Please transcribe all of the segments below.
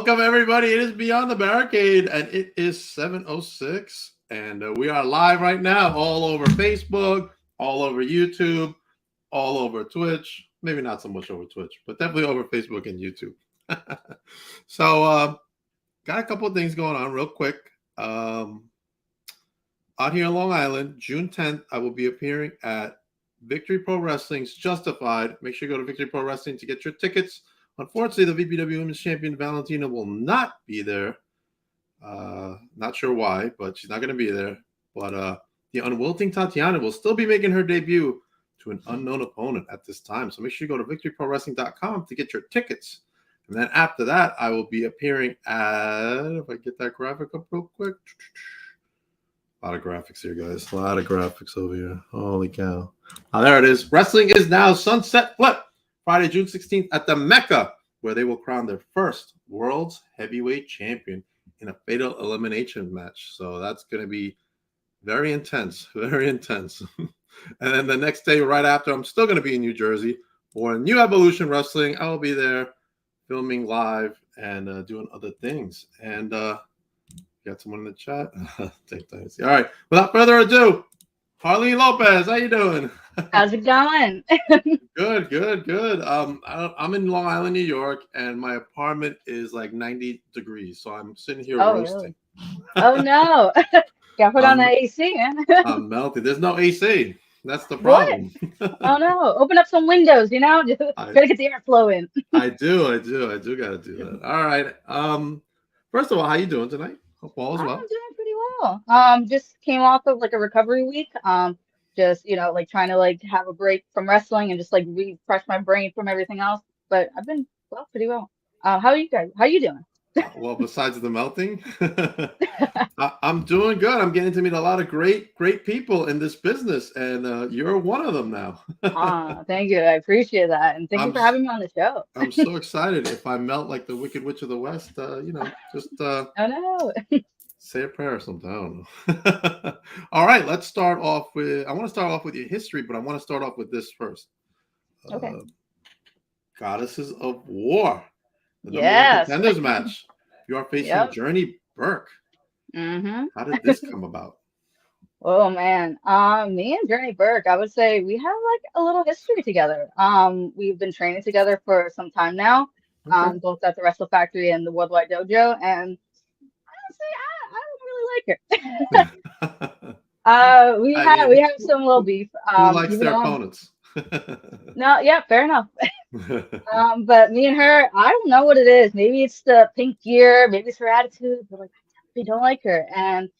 Welcome, everybody. It is Beyond the Barricade, and it is 7:06, and we are live right now all over Facebook, all over YouTube, all over Twitch. Maybe not so much over Twitch, but definitely over Facebook and YouTube. So, got a couple of things going on real quick. Out here in Long Island, June 10th, I will be appearing at Victory Pro Wrestling's Justified. Make sure you go to Victory Pro Wrestling to get your tickets. Unfortunately, the VPW Women's Champion Valentina will not be there. Not sure why, but she's not going to be there. But the unwilting Tatiana will still be making her debut to an unknown opponent at this time. So make sure you go to victoryprowrestling.com to get your tickets. And then after that, I will be appearing at, if I get that graphic up real quick. A lot of graphics here, guys. A lot of graphics over here. Holy cow. There it is. Wrestling is now Sunset Flip. Friday, June 16th at the Mecca, where they will crown their first World's Heavyweight Champion in a fatal elimination match. So that's going to be very intense, very intense. And then the next day, right after, I'm still going to be in New Jersey for New Evolution Wrestling. I will be there filming live and doing other things. And got someone in the chat. All right. Without further ado, Harleen Lopez, how you doing? How's it going? Good. I'm in Long Island, New York, and my apartment is like 90 degrees, so I'm sitting here roasting. Really? Oh no! Gotta put on the AC, man. I'm melting. There's no AC. That's the problem. Oh no! Open up some windows, Just gotta get the airflow in. I do gotta do that. All right. First of all, how you doing tonight? Hope all is well. I'm doing pretty well. Just came off of like a recovery week. Just like trying to like have a break from wrestling and just like refresh my brain from everything else. But I've been pretty well. How are you guys? How are you doing? Well, besides the melting, I'm doing good. I'm getting to meet a lot of great people in this business, and you're one of them now. Thank you. I appreciate that, and thank you for having me on the show. I'm so excited. If I melt like the Wicked Witch of the West, just oh no. Say a prayer or something. I don't know. All right, let's start off with. I want to start off with your history, but I want to start off with this first. Okay. Goddesses of War. The yes. Contenders match. You are facing Journey Burke. Mm-hmm. How did this come about? Oh man, me and Journey Burke, I would say we have like a little history together. We've been training together for some time now. Okay. Both at the Wrestle Factory and the Worldwide Dojo, and I don't really like her. we have some little beef. Who likes their opponents? No, yeah, fair enough. But me and her, I don't know what it is. Maybe it's the pink gear, maybe it's her attitude, but like I definitely don't like her. And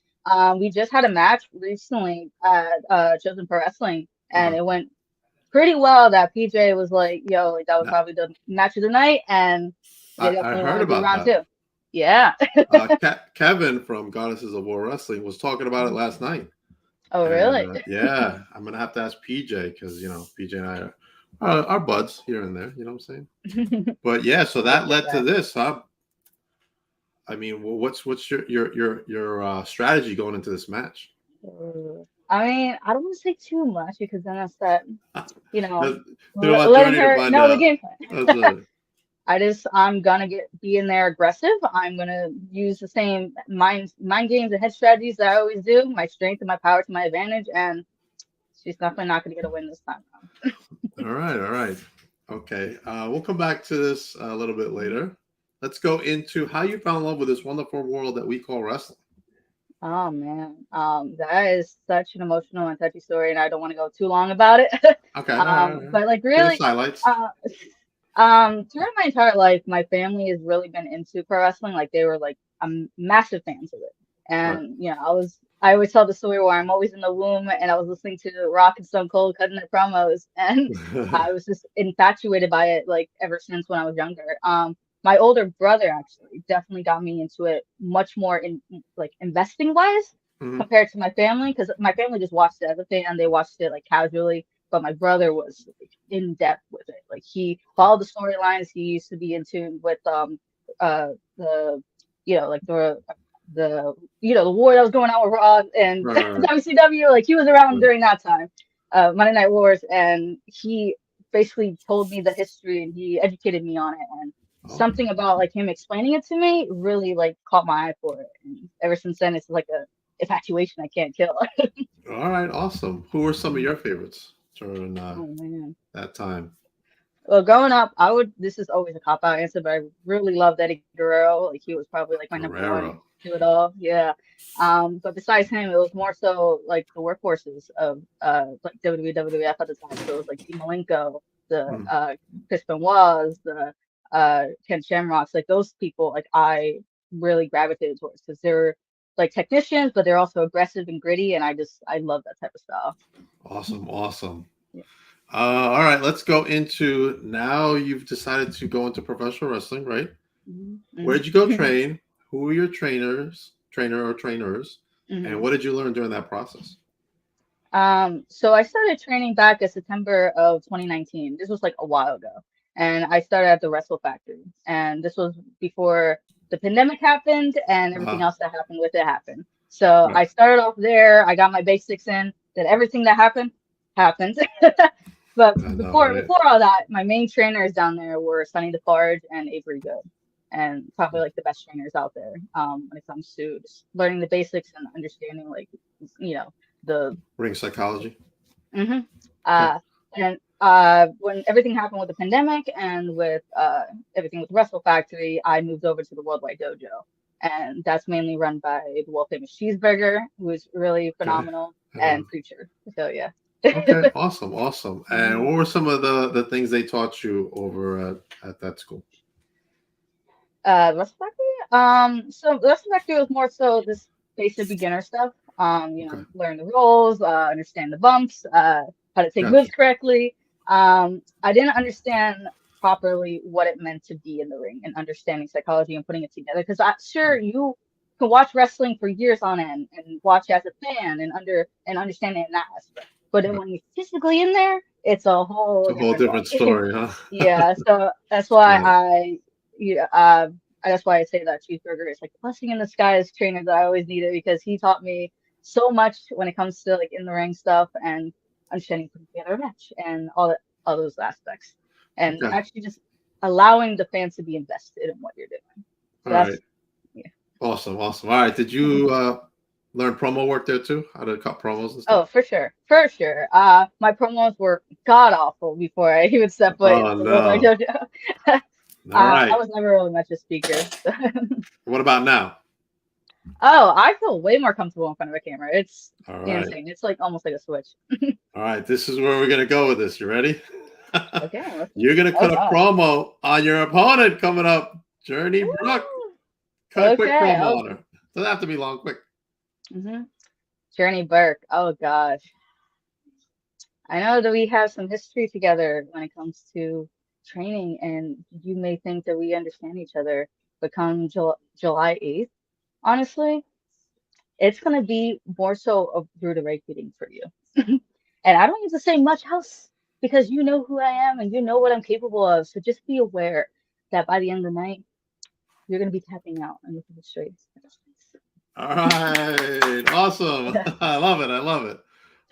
we just had a match recently at Chosen Pro Wrestling, and it went pretty well. That PJ was like, "Yo, like that was probably the match of the night," and I heard about round that. 2. Yeah. Kevin from Goddesses of War Wrestling was talking about it last night. Oh, really? Yeah. I'm going to have to ask PJ because, PJ and I are buds here and there. You know what I'm saying? But yeah, so that led to this, huh? I mean, what's your strategy going into this match? I mean, I don't want to say too much because then that's that, letting her know the game plan. I'm gonna be in there aggressive. I'm gonna use the same mind games and head strategies that I always do. My strength and my power to my advantage, and she's definitely not gonna get a win this time. All right. Okay, we'll come back to this a little bit later. Let's go into how you fell in love with this wonderful world that we call wrestling. Oh man, that is such an emotional and touchy story, and I don't want to go too long about it. Okay, but like really, highlights. Throughout my entire life, my family has really been into pro wrestling. Like they were like massive fans of it. And I always tell the story where I'm always in the womb and I was listening to Rock and Stone Cold cutting their promos, and I was just infatuated by it like ever since when I was younger. My older brother actually definitely got me into it much more in like investing wise compared to my family, because my family just watched it as a fan. They watched it like casually. But my brother was like, in depth with it. Like he followed the storylines. He used to be in tune with the war that was going on with Raw and WCW. Like he was around during that time, Monday Night Wars, and he basically told me the history and he educated me on it. And something about like him explaining it to me really like caught my eye for it. And ever since then, it's like a infatuation I can't kill. All right, awesome. Who were some of your favorites during Oh man. that time? Well, growing up, I would. This is always a cop out answer, but I really loved Eddie Guerrero. Like he was probably like my number one Guerrero. to it all. Yeah. But besides him, it was more so like the workhorses of like WWF at the time. So it was like Dean Malenko, the Hmm. Chris Benoit's, the Ken Shamrocks. Like those people, like I really gravitated towards because they're like technicians, but they're also aggressive and gritty, and I love that type of style. Awesome, awesome. Yeah. All right, let's go into now. You've decided to go into professional wrestling, right? Mhm. Where'd you go train? Who were your trainer or trainers, and Mhm. what did you learn during that process? So I started training back in September of 2019. This was like a while ago. And I started at the Wrestle Factory. And this was before the pandemic happened and everything Uh-huh. else that happened with it happened. So Right. I started off there. I got my basics in. Then everything that happened happened. But I know, before right? before all that, my main trainers down there were Sonny DeFarge and Avery Good. And probably like the best trainers out there when it comes to just learning the basics and understanding like you know the Ring psychology. hmm Okay. and when everything happened with the pandemic and with everything with Wrestle Factory, I moved over to the Worldwide Dojo. And that's mainly run by the world famous Cheeseburger, who is really Okay. phenomenal, Uh, and Preacher. So yeah. okay. Awesome. Awesome. And hmm what were some of the things they taught you over at that school? Wrestle Factory? So Wrestle Factory was more so this basic beginner stuff. Okay. Learn the roles, understand the bumps, how to take moves Gotcha. correctly. I didn't understand properly what it meant to be in the ring and understanding psychology and putting it together. Because I'm sure you can watch wrestling for years on end and watch as a fan and understand it in that aspect. But then Right. when you're physically in there, it's a It's whole a whole different different ballgame. story, huh? Yeah, so that's why Right. yeah, that's why I say that Cheeseburger is like the blessing in disguise trainer that I always needed because he taught me so much when it comes to like in the ring stuff and understanding putting together a match and all those aspects and Okay. actually just allowing the fans to be invested in what you're doing. So All right. that's yeah. Awesome. Awesome. All right. Did you learn promo work there too? How to cut promos and stuff? Oh, for sure, for sure. My promos were god awful before I even stepped foot Oh into the World Wide no. Dojo. All I right. was never really much a speaker. So. What about now? Oh, I feel way more comfortable in front of a camera. It's All right. insane. It's like almost like a switch. All right. This is where we're gonna go with this. You ready? Okay, let's see. You're gonna Oh cut a God. promo on your opponent coming up. Journey Brooke. Woo! Cut a quick Okay. promo Oh, on her. Doesn't have to be long. Quick. hmm Journey Burke. Oh gosh. I know that we have some history together when it comes to training, and you may think that we understand each other, but come July 8th, honestly, it's gonna be more so a rude awakening for you. And I don't need to say much else because you know who I am and you know what I'm capable of. So just be aware that by the end of the night, you're gonna be tapping out and looking straight. All right. Awesome. I love it. I love it.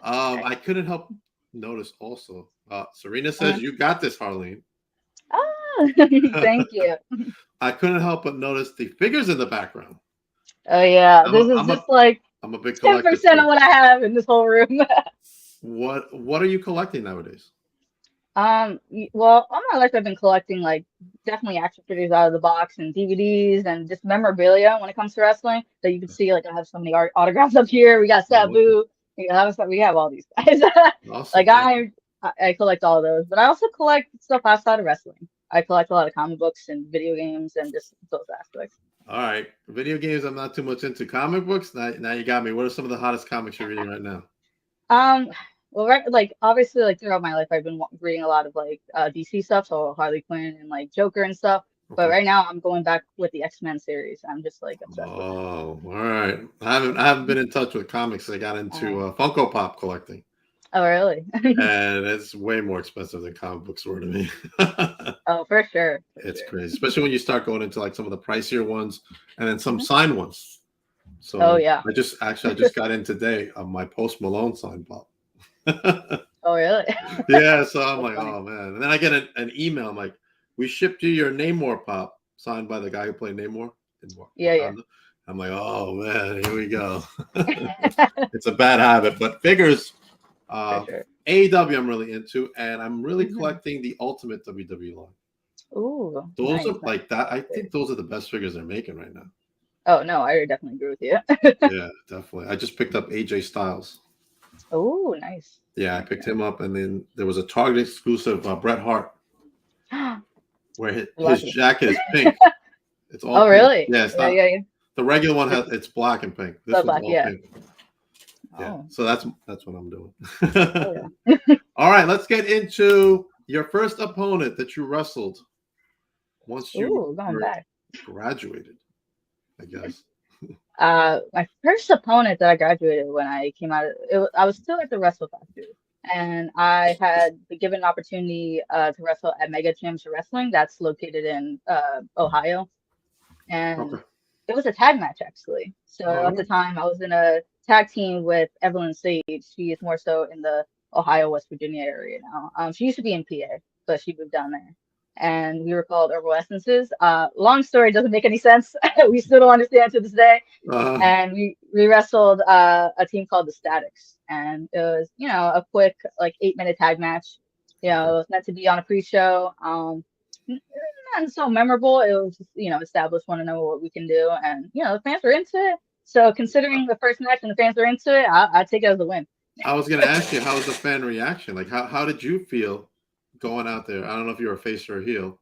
Okay. I couldn't help notice also. Serena says Uh, you got this, Harleen. oh, thank you. I couldn't help but notice the figures in the background. Oh yeah, I'm this a, is I'm a just like I'm a big collector 10% of too. what I have in this whole room. What are you collecting nowadays? Well, all my life I've been collecting like definitely action figures out of the box and DVDs and just memorabilia when it comes to wrestling that you can see. Like I have so many autographs up here. We got Oh, okay. Sabu. We have all these guys. Like Awesome. Awesome. I collect all those, but I also collect stuff outside of wrestling. I collect a lot of comic books and video games and just those aspects. All right. Video games, I'm not too much into. Comic books, now you got me. What are some of the hottest comics you're reading right now? Um, well, right, like obviously, like throughout my life, I've been reading a lot of like DC stuff, so Harley Quinn and like Joker and stuff. But Okay. right now, I'm going back with the X-Men series. I'm just like obsessed with it. Oh, all right. I haven't been in touch with comics. I got into Uh, Funko Pop collecting, oh, really? and it's way more expensive than comic books were to me. Oh, for sure, for It's sure. crazy, especially when you start going into like some of the pricier ones, and then some Mhm. signed ones. Oh So yeah. I just got in today on my Post Malone signed pop. Oh really? Yeah, so I'm So like, funny. oh man, and then I get an email. I'm like, we shipped you your Namor pop signed by the guy who played Namor in Yeah, yeah. Wakanda. I'm like, oh man, here we go. It's a bad habit, but figures. For sure. AEW I'm really into, and I'm really Mhm. collecting the Ultimate WWE line. Ooh, Those nice, are nice. like that. I think those are the best figures they're making right now. Oh no, I definitely agree with you. Yeah, definitely. I just picked up AJ Styles. Oh, nice. Yeah, I Very picked nice. him up, and then there was a Target exclusive Bret Hart where his Lucky. jacket is pink. It's all Oh, pink. really? Yeah, it's Yeah, not yeah, yeah. the regular one This has is it's black and pink. This so one's black, all yeah. pink. Yeah, Oh, so that's what I'm doing. oh yeah. All right, let's get into your first opponent that you wrestled once you Ooh, going were back. graduated, I guess. My first opponent that I graduated when I came out, I was still at the Wrestle Factory, and I had been given an opportunity to wrestle at Mega Championship Wrestling, that's located in Ohio, and Okay. it was a tag match actually. All So at the right. time, I was in a tag team with Evelyn Sage. She is more so in the Ohio, West Virginia area now. She used to be in PA, but she moved down there. And we were called Herbal Essences. Long story, doesn't make any sense. We still don't understand to this day. Uh, And we wrestled a team called the Statics, and it was a quick like 8 minute tag match. It okay. was meant to be on a pre-show. Not so memorable. It was just establish want to know what we can do, and the fans were into it. So considering the first match and the fans were into it, I take it as a win. I was gonna ask you, how was the fan reaction? Like, how did you feel going out there? I don't know if you're a face or a heel,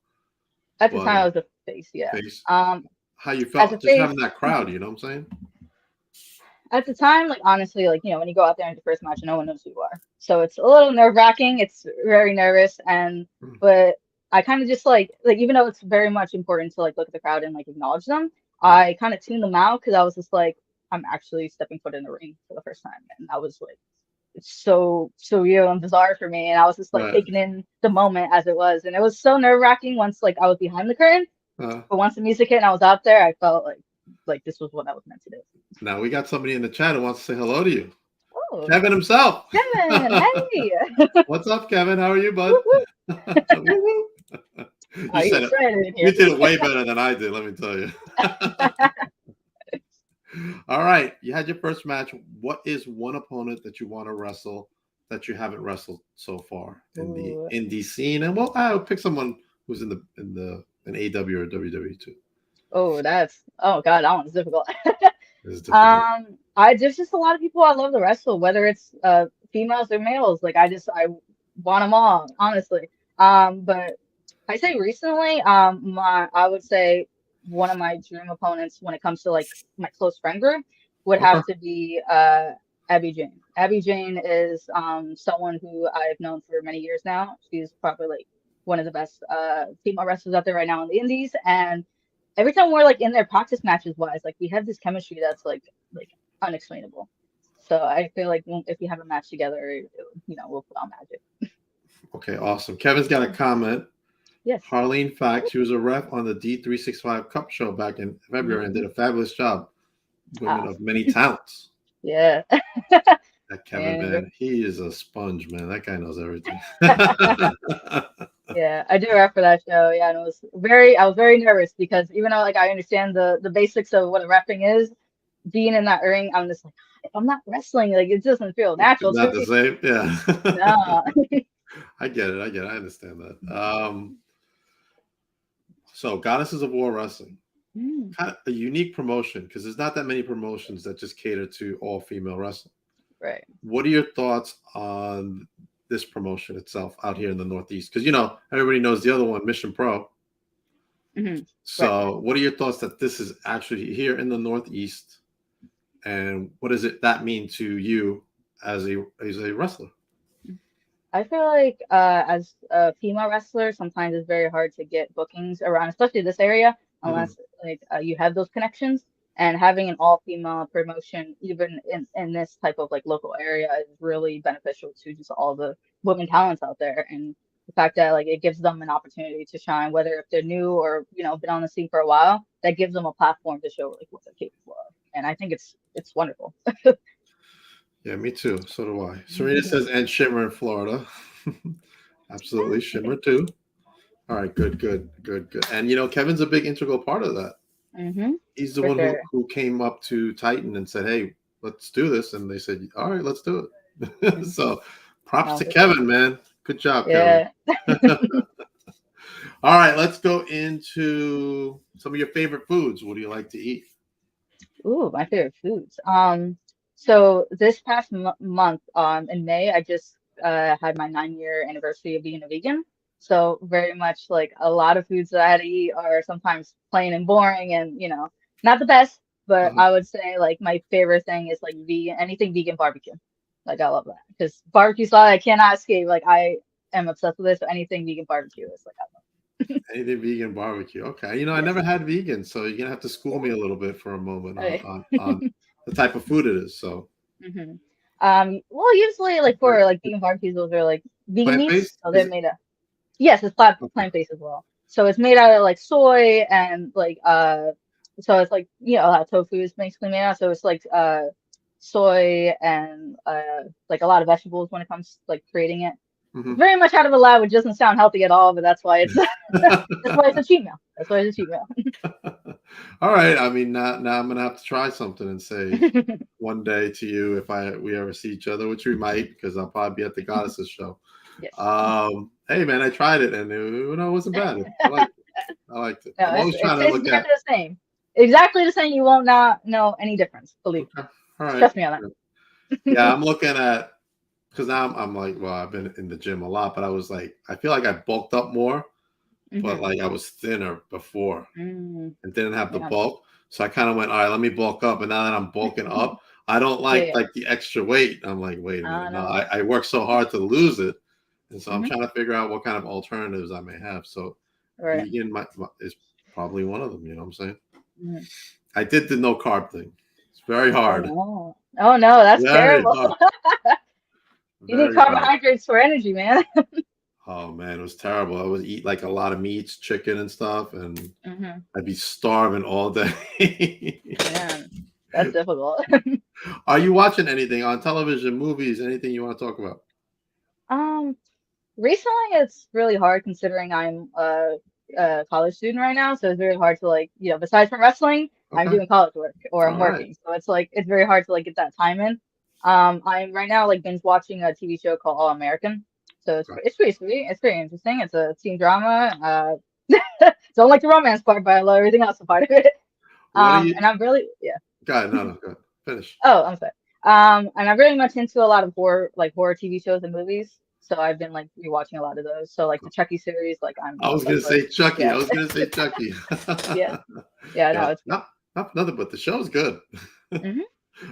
At the but time, I was a face, yeah. face. Um, How you as a felt just face, having that crowd? You know what I'm saying? at the time, like honestly, like when you go out there in the first match, no one knows who you are, so it's a little nerve-wracking. It's very nervous, and Mm. but I kind of just like even though it's very much important to like look at the crowd and like acknowledge them, Right. I kind of tuned them out because I was just like I'm actually stepping foot in the ring for the first time, and I was like it's so surreal and bizarre for me, and I was just like Right. taking in the moment as it was, and it was so nerve-wracking once like I was behind the curtain, Uh, but once the music hit and I was out there, I felt like this was what I was meant to do. Now we got somebody in the chat who wants to say hello to you. Oh, Kevin himself. Kevin, hey. What's up, Kevin? How are you, bud? Woo, woo. Woo-woo. You You said it. excited in You here. did it way better than I did. Let me tell you. All right, you had your first match. What is one opponent that you want to wrestle that you haven't wrestled so far in the Ooh. indie scene? And well, I'll pick someone who's in AW or WWE too. Oh, oh God, that one's difficult. It's difficult. There's just a lot of people I love to wrestle, whether it's females or males. Like I want them all, honestly. But I say recently, I would say one of my dream opponents when it comes to like my close friend group would Okay. have to be Abby Jane. Abby Jane is someone who I've known for many years now. She's probably like one of the best female wrestlers out there right now in the indies, and every time we're like in their practice matches wise, like we have this chemistry that's like unexplainable. So I feel like if we have a match together, we'll put on magic. Okay, awesome. Kevin's got a comment. Yes. Harleen Fact, she was a ref on the D365 Cup show back in February and did a fabulous job. Women of many talents. Yeah. That Kevin, man, he is a sponge, man. That guy knows everything. Yeah, I do ref for that show. Yeah, and I was very nervous because even though like I understand the basics of what a refing is, being in that ring, I'm just like, if I'm not wrestling, like it doesn't feel natural Not to the me. same, yeah. No. I get it. I understand that. So Goddesses of War Wrestling, kind of a unique promotion because there's not that many promotions that just cater to all female wrestling. Right. What are your thoughts on this promotion itself out here in the Northeast? Because everybody knows the other one, Mission Pro. Mm-hmm. So, Right. what are your thoughts that this is actually here in the Northeast, and what does that mean to you as a wrestler? I feel like as a female wrestler, sometimes it's very hard to get bookings around, especially this area, unless like you have those connections. And having an all-female promotion, even in this type of like local area, is really beneficial to just all the women talents out there. And the fact that like it gives them an opportunity to shine, whether if they're new or been on the scene for a while, that gives them a platform to show like what they're capable of. And I think it's wonderful. Yeah, me too. So do I. Serena says, and Shimmer in Florida. Absolutely, Shimmer too. All right, good, good, good, good. And Kevin's a big integral part of that. Mm-hmm. He's the For one who sure. who came up to Titan and said, "Hey, let's do this," and they said, "All right, let's do it." Mm-hmm. So, props No, to for sure. Kevin, man. Good job, Kevin. Yeah. All right, let's go into some of your favorite foods. What do you like to eat? Ooh, my favorite foods. So this past m month, in May, I just had my 9-year anniversary of being a vegan. So very much like a lot of foods that I had to eat are sometimes plain and boring and, not the best, but Uh-huh. I would say like my favorite thing is like vegan, anything vegan barbecue. Like I love that because barbecue sauce I cannot escape. Like I am obsessed with this. So anything vegan barbecue is like I love. Anything vegan barbecue. Okay. I Yes. never had vegan, so you're gonna have to school me Yeah. a little bit for a moment on Right. on the type of food it is. So hmm well, usually like for like vegan barbecues, those are like vegan plant meats, based? so Is they're it? made of yes, it's Okay. plant-based as well. So it's made out of like soy and like so it's like how tofu is basically made out. So it's like soy and like a lot of vegetables when it comes to like creating it. It's Hmm. very much out of a lab, which doesn't sound healthy at all, but that's why it's that's why it's a cheat meal. That's why it's a cheat meal. All right. I mean, now I'm gonna have to try something and say one day to you if we ever see each other, which we might, because I'll probably be at the Goddesses show. Yes. Hey man, I tried it and it wasn't bad. I liked it. I liked it. No, I'm always it trying to tastes look at. exactly the same. Exactly the same. You won't not know any difference. Believe me. Okay. All right. Trust me on Yeah, that. I'm looking at because now I'm like, well, I've been in the gym a lot, but I was like, I feel like I bulked up more, but hmm like I was thinner before mm and didn't have the Yeah. bulk. So I kind of went, all right, let me bulk up. And now that I'm bulking up, I don't Yeah. like Yeah. like the extra weight. I'm like, wait a I minute, no, know. I worked so hard to lose it, and so I'm hmm trying to figure out what kind of alternatives I may have. So Right. vegan is probably one of them. You know what I'm saying? hmm I did the no carb thing. It's very Oh hard, no. Oh no, that's very terrible. hard, You need very hard. carbohydrates for energy, man. Oh man, it was terrible. I would eat like a lot of meats, chicken and stuff, and hmm I'd be starving all day. Man, that's difficult. Are you watching anything on television, movies, anything you want to talk about? Um, Recently it's really hard considering I'm a college student right now, so it's very hard to like, besides from wrestling, I'm Okay. doing college work or I'm All right. working. So it's like it's very hard to like get that time in. I'm right now like binge watching a TV show called All American. So Okay. it's pretty sweet. It's pretty interesting. It's a teen drama. Don't like the romance part, but I love everything else a part of it. What are you? And I'm really yeah. God, no, no, go ahead. Finish. Oh, I'm sorry. And I'm really much into a lot of horror TV shows and movies. So I've been like rewatching a lot of those. So like the Chucky series, like I'm I was gonna obsessed with. say Chucky. I Yeah, was gonna say Chucky. yeah, yeah. Yeah, No, it's good. not nothing, but the show's good. hmm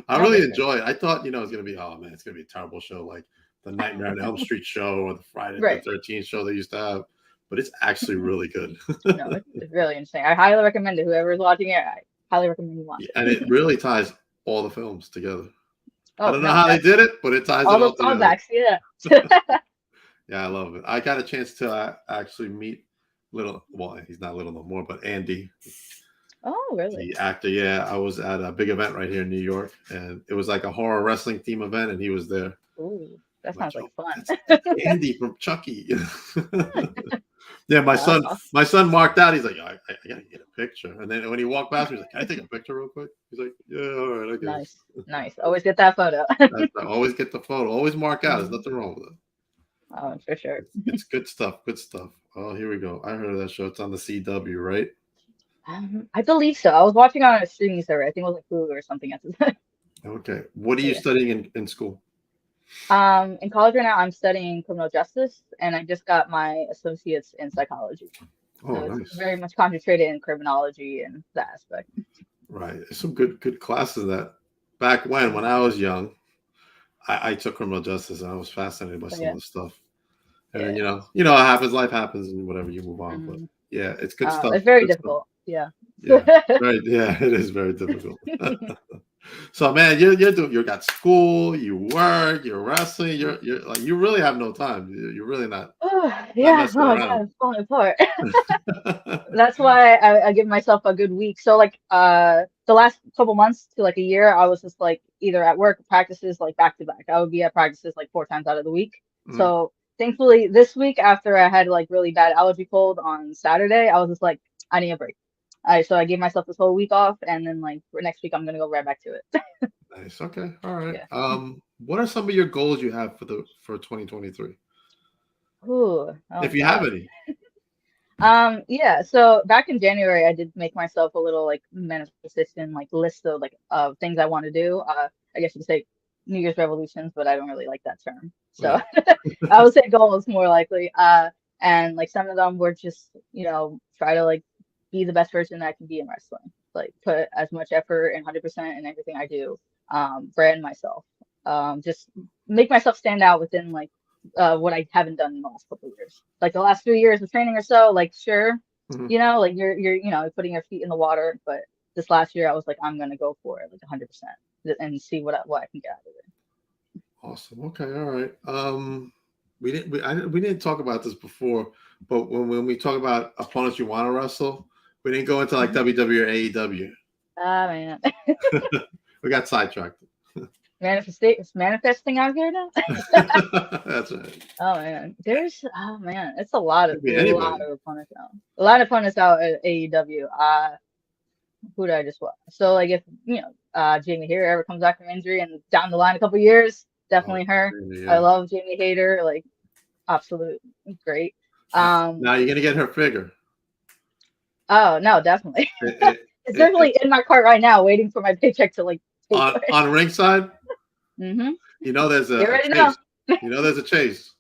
I No, for really sure. enjoy it. I thought, it was gonna be, oh man, it's gonna be a terrible show like the Nightmare on Elm Street show or the Friday the Right. 13th show they used to have, but it's actually really good. No, it's really interesting. I highly recommend it. Whoever's watching it, I highly recommend you watch Yeah, and it it. really ties all the films together. I Oh don't know no, how they did definitely. it, but it ties All it all those together. callbacks, yeah. Yeah, I love it. I got a chance to actually meet well, he's not little no more, but Andy, Oh, really? the actor. Yeah, I was at a big event right here in New York, and it was like a horror wrestling theme event, and he was there. Ooh, that I'm like, sounds like Joe, fun. that's Andy from Chucky. Yeah, my Oh, that's son, awesome. my son marked out. He's like, I gotta get a picture. And then when he walked past me, he's like, can I take a picture real quick? He's like, yeah, all right, I guess. Nice, nice. Always get that photo. I always get the photo. Always mark out. There's Mhm. nothing wrong with it. Oh, for sure. It's good stuff. Good stuff. Oh, here we go. I heard of that show. It's on the CW, right? I believe so. I was watching on a streaming server. I think it was like Hulu or something at the time. Okay. What are But you yeah. studying in school? In college right now, I'm studying criminal justice, and I just got my associates in psychology. Oh, So it's nice. very much concentrated in criminology and that aspect. Right. There's some good classes that back when I was young, I took criminal justice and I was fascinated by So some of yeah, the stuff. And then yeah. it happens, life happens, and whatever you move on. But Mhm. yeah, it's good stuff. It's very Good stuff. difficult. Yeah. Yeah. Right. Yeah, it is very difficult. So man, you got school, you work, you're wrestling, you're like you really have no time. You're really Oh, not yeah. messing Oh my around. God, it's falling apart. That's why I give myself a good week. So like the last couple months to like a year, I was just like either at work practices like back to back. I would be at practices like 4 times out of the week. Mhm. So thankfully this week after I had like really bad allergy cold on Saturday, I was just like, I need a break. So I gave myself this whole week off, and then like for next week I'm gonna go right back to it. Nice. Okay. All right. Yeah. What are some of your goals you have for 2023? Ooh, oh If you have God. any. Yeah, so back in January I did make myself a little like manifestation like list of like of things I want to do. I guess you could say New Year's resolutions, but I don't really like that term. So Right. I would say goals more likely. And like some of them were just, try to like be the best person I can be in wrestling. Like put as much effort and 100% in everything I do. Brand myself. Just make myself stand out within like what I haven't done in the last couple of years. Like the last few years of training or so, like sure, Mhm. like you're putting your feet in the water, but this last year I was like, I'm gonna go for it like 100% and see what I can get out of it. Awesome. Okay. All right. We didn't talk about this before, but when we talk about opponents you want to wrestle, we didn't go into like Mhm. WWE or AEW. Ah man, We got sidetracked. manifesting out here now. That's right. Oh man, it's a lot of Could be anybody. opponents out. A lot of opponents out at AEW. Who did I just watch? So like if Jamie Hayter ever comes back from injury and down the line a couple years, Oh, definitely her. I yeah. love Jamie Hayter, like absolute great. Now you're gonna get her figure. Oh no, definitely. It, it, It's it, definitely in my cart right now, waiting for my paycheck to like pay for it. on ringside, Mm-hmm. there's You a already know. chase. There's a chase.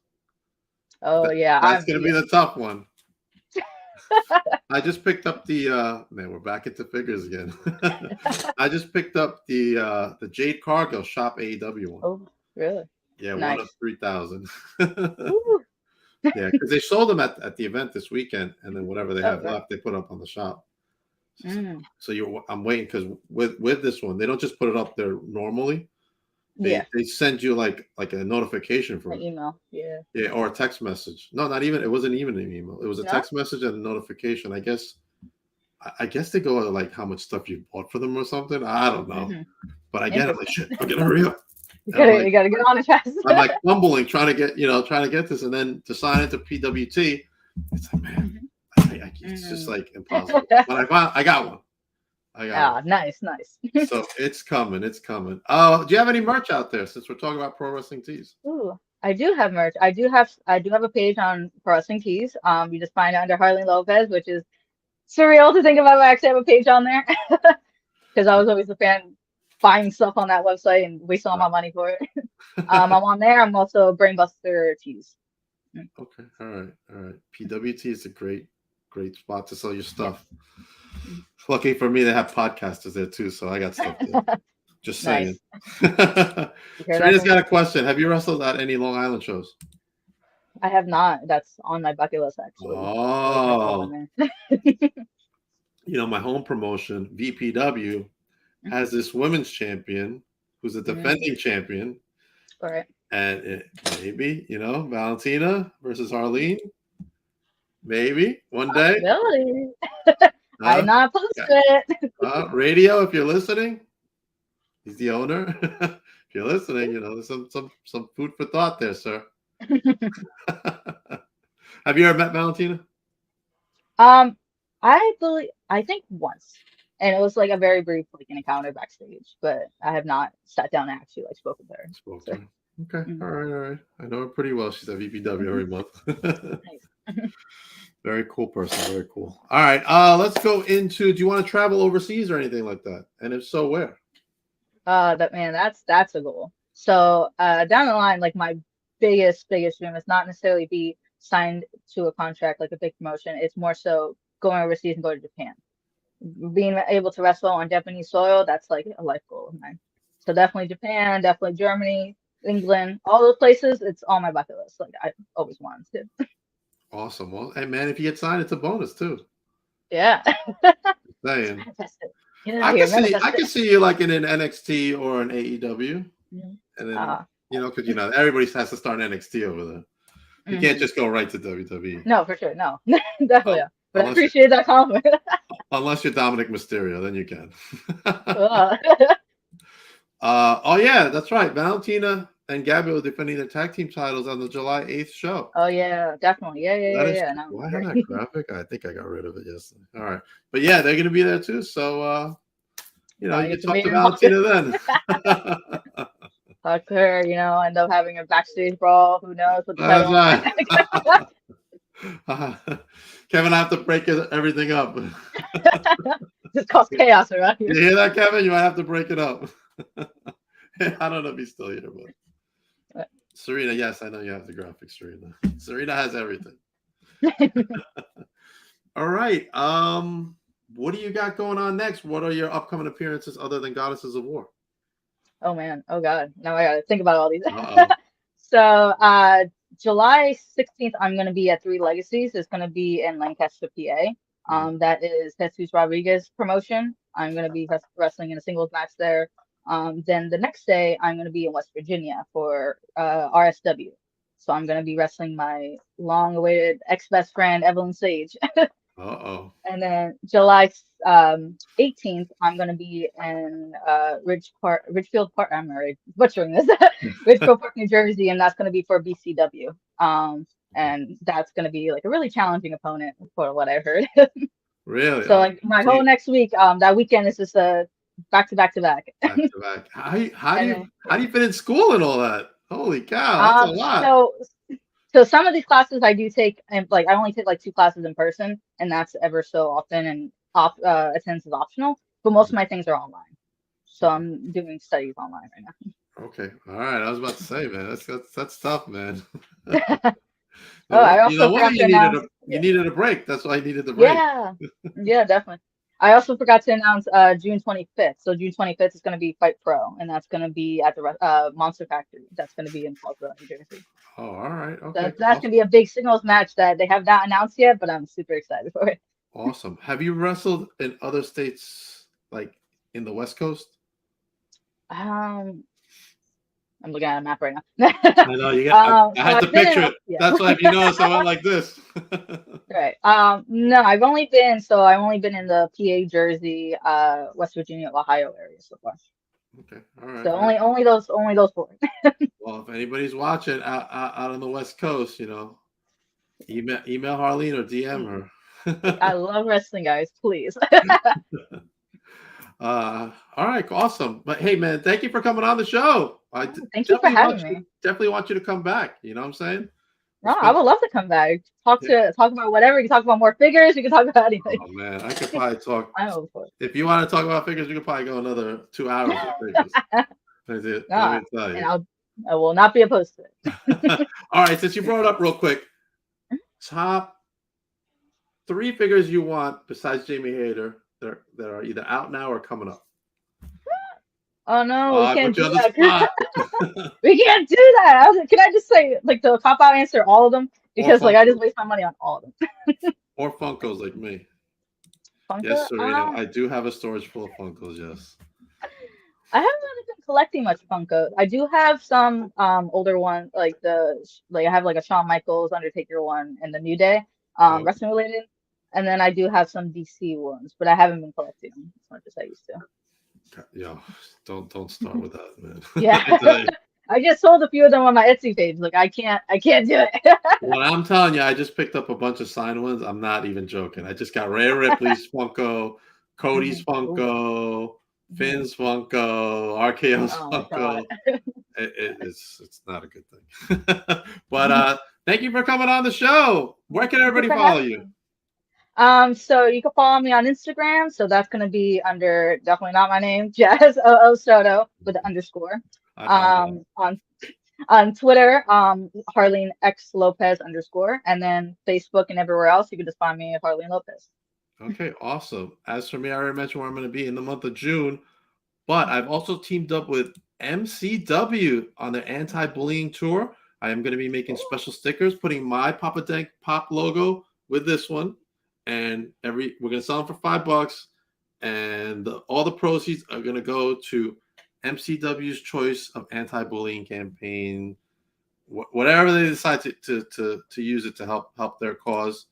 Oh yeah, That's gonna be the tough one. I just picked up the man, we're back into figures again. I just picked up the Jade Cargill Shop AEW one. Oh, really? Yeah, one of Nice. 3,000. Ooh. Yeah, because they sold them at the event this weekend, and then whatever they Oh, have right. left, they put up on the shop. Mm. So I'm waiting because with this one, they don't just put it up there normally. Yeah, They send you like a notification an from email. Yeah. yeah, or a text message. No, not even. It wasn't even an email. It was a No? text message and a notification. I guess they go to like how much stuff you bought for them or something. I don't know, Mm-hmm. but I get it. Like Interesting. shit, I'm gonna hurry up. You And gotta, you gotta get on it fast. I'm like fumbling, trying to get this, and then to sign into PWT, it's like man, it's just like impossible. But I got one. I got Ah, nice. it. So it's coming. It's coming. Oh, do you have any merch out there? Since we're talking about pro wrestling tees. Ooh, I do have merch. I do have a page on Pro Wrestling Tees. You just find it under Harleen Lopez, which is surreal to think about. I actually have a page on there because I was always a fan buying stuff on that website and wasting all my money for it. I'm on there. I'm also Brainbuster Tees. Okay. All right. PWT is a great spot to sell your stuff. Lucky for me, they have podcasters there too, so I got stuff there. Just saying. Nice. You hear that Serena's from got me? a question. Have you wrestled at any Long Island shows? I have not. That's on my bucket list actually. I would like to go Oh, on there. my home promotion, VPW, has this women's champion who's a Mm, defending champion. all right. And maybe, Valentina versus Harleen. Maybe one day. Possibility. I'm Huh? not opposed Yeah. to it. Radio, if you're listening, he's the owner. If you're listening, there's some food for thought there, sir. Have you ever met Valentina? I think once, and it was like a very brief like an encounter backstage, but I have not sat down and actually like spoke with her. Spoke So, to her. Okay. mm, All right. I know her pretty well. She's at VPW mhm, every month. nice. Very cool person. Very cool. All right. Let's go into. Do you want to travel overseas or anything like that? And if so, where? That's a goal. So, down the line, like my biggest dream is not necessarily be signed to a contract like a big promotion. It's more so going overseas and go to Japan. Being able to wrestle on Japanese soil, that's like a life goal of mine. So definitely Japan, definitely Germany, England, all those places. It's on my bucket list. Like I always wanted to. Awesome. Well, hey man, if you get signed, it's a bonus too. Yeah. Saying. Manifest it. Get it out here. Manifest I can see you like in an NXT or an AEW, it. and then Uh, because everybody has to start NXT over there. You can't just go right to WWE. No, for sure. No, definitely. Um, Yeah. But I unless appreciate that compliment. unless you're Dominic Mysterio, then you can. Uh, Oh yeah, that's right. Valentina and Gabby are defending their tag team titles on the July 8th show. Oh yeah, definitely. That is, No, do I have that graphic? I think I got rid of it yesterday. All right. But yeah, they're going to be there too. So, you you can can talk meet to her both. Valentina then. Talk to her, end up having a backstage brawl. Who knows what the That's title line. right. Kevin, I have to break everything up. Just cause chaos around You here. hear that, Kevin? You might have to break it up. I don't know if he's still here, but Serena, yes, I know you have the graphics, Serena. Serena has everything. All right. What do you got going on next? What are your upcoming appearances other than Goddesses of War? Oh man. Oh god. Now I gotta think about all these. Uh-oh. So July 16th, I'm gonna be at Three Legacies. It's gonna be in Lancaster, PA. That is Jesus Rodriguez promotion. I'm gonna be wrestling in a singles match there. Then the next day, I'm gonna be in West Virginia for RSW. So I'm gonna be wrestling my long-awaited ex-best friend Evelyn Sage. Uh-oh. And then July 18th, I'm going to be in Ridgefield Park. I'm already butchering this. Ridgefield Park, New Jersey, and that's going to be for BCW. And that's going to be like a really challenging opponent for what I heard. Really? So like my whole next week, that weekend is just a back to back to back. Back to back. How do you fit in school and all that? Holy cow, that's a lot. So some of these classes I do take, and like I only take like 2 classes in person, and that's ever so often, and attendance is optional. But most of my things are online, so I'm doing studies online right now. Okay, all right. I was about to say, man, that's tough, man. Oh, I also forgot to announce. You needed a break. That's why I needed the break. Yeah, definitely. I also forgot to announce June 25th. So June 25th is going to be Fight Pro, and that's going to be at the Monster Factory. That's going to be in Fallsville, New Jersey. Oh, all right. Okay. So that's going to be a big singles match that they have not announced yet, but I'm super excited for it. Awesome. Have you wrestled in other states, like in the West Coast? I'm looking at a map right now. I know you got. I had to picture it. Yeah. That's why if you notice, I went like this. Right. No, I've only been in the PA, Jersey, West Virginia, Ohio area so far. Okay. All right. So only those 4. Well, if anybody's watching out on the West Coast, email Harleen or DM her. I love wrestling, guys. Please. All right, awesome. But hey, man, thank you for coming on the show. Thank you for having me. Definitely want you to come back. You know what I'm saying? No, I would love to come back. Talk about whatever. You can talk about more figures. You can talk about anything. Oh man, I could probably talk. I'm over for it. If you want to talk about figures, we could probably go another 2 hours with figures. Let me tell you. And I will not be opposed to it. All right, since you brought it up real quick, top 3 figures you want besides Jamie Hayter that are either out now or coming up. Oh no, we can't do that. Spot. We can't do that. Can I just say like the cop out answer all of them? Because like I just waste my money on all of them. Or Funkos like me. Funko? Yes, Serena. I do have a storage full of Funkos, yes. I haven't really been collecting much Funkos. I do have some older ones, like I have like a Shawn Michaels Undertaker one and the New Day, wrestling related. And then I do have some DC ones, but I haven't been collecting them as much as I used to. Yeah, don't start with that, man. Yeah. I just sold a few of them on my Etsy page. Like I can't do it. Well, I'm telling you, I just picked up a bunch of signed ones. I'm not even joking. I just got Rhea Ripley's Funko, Cody's Funko, Finn's Funko, RKO's Funko. It's not a good thing. But thank you for coming on the show. Where can everybody follow you? So you can follow me on Instagram. So that's going to be under definitely not my name, Jazz O Soto with the underscore. On Twitter, Harleen X Lopez _, and then Facebook and everywhere else you can just find me at Harleen Lopez. Okay, awesome. As for me, I already mentioned where I'm going to be in the month of June, but I've also teamed up with MCW on their anti-bullying tour. I am going to be making special stickers, putting my Papa Dank Pop logo with this one, and we're going to sell them for $5, and all the proceeds are going to go to MCW's choice of anti-bullying campaign, whatever they decide to use it to help their cause.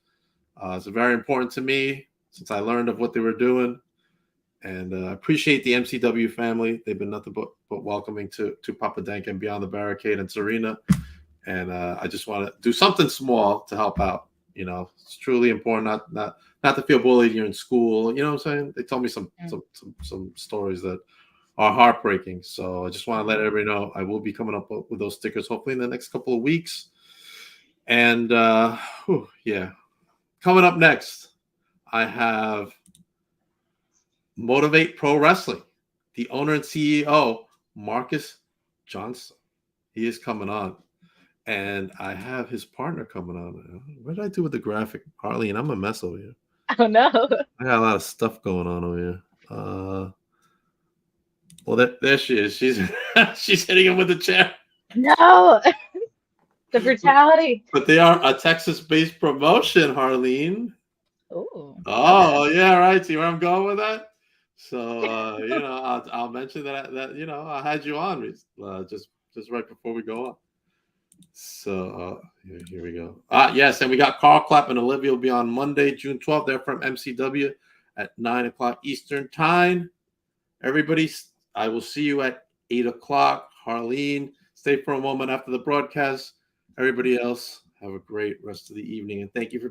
It's very important to me since I learned of what they were doing, And I appreciate the MCW family. They've been nothing but welcoming to Papa Dank and Beyond the Barricade and Serena. And I just want to do something small to help out. You know, it's truly important not to feel bullied. You're in school. You know what I'm saying? They told me some stories that are heartbreaking. So I just want to let everybody know I will be coming up with those stickers hopefully in the next couple of weeks. And yeah, coming up next, I have Motivate Pro Wrestling. The owner and CEO, Marcus Johnson. He is coming on. And I have his partner coming on. What did I do with the graphic? Harleen, I'm a mess over here. Oh no. I got a lot of stuff going on over here. Well, there she is. She's she's hitting him with the chair. No. The brutality. But they are a Texas-based promotion, Harleen. Ooh. Oh, okay. Yeah, right. See where I'm going with that? So you know, I'll mention that you know I had you on just right before we go on. So here we go. Yes, and we got Carl Clapp and Olivia will be on Monday, June 12th. They're from MCW at 9 o'clock Eastern Time. Everybody, I will see you at 8 o'clock. Harleen, stay for a moment after the broadcast. Everybody else, have a great rest of the evening, and thank you for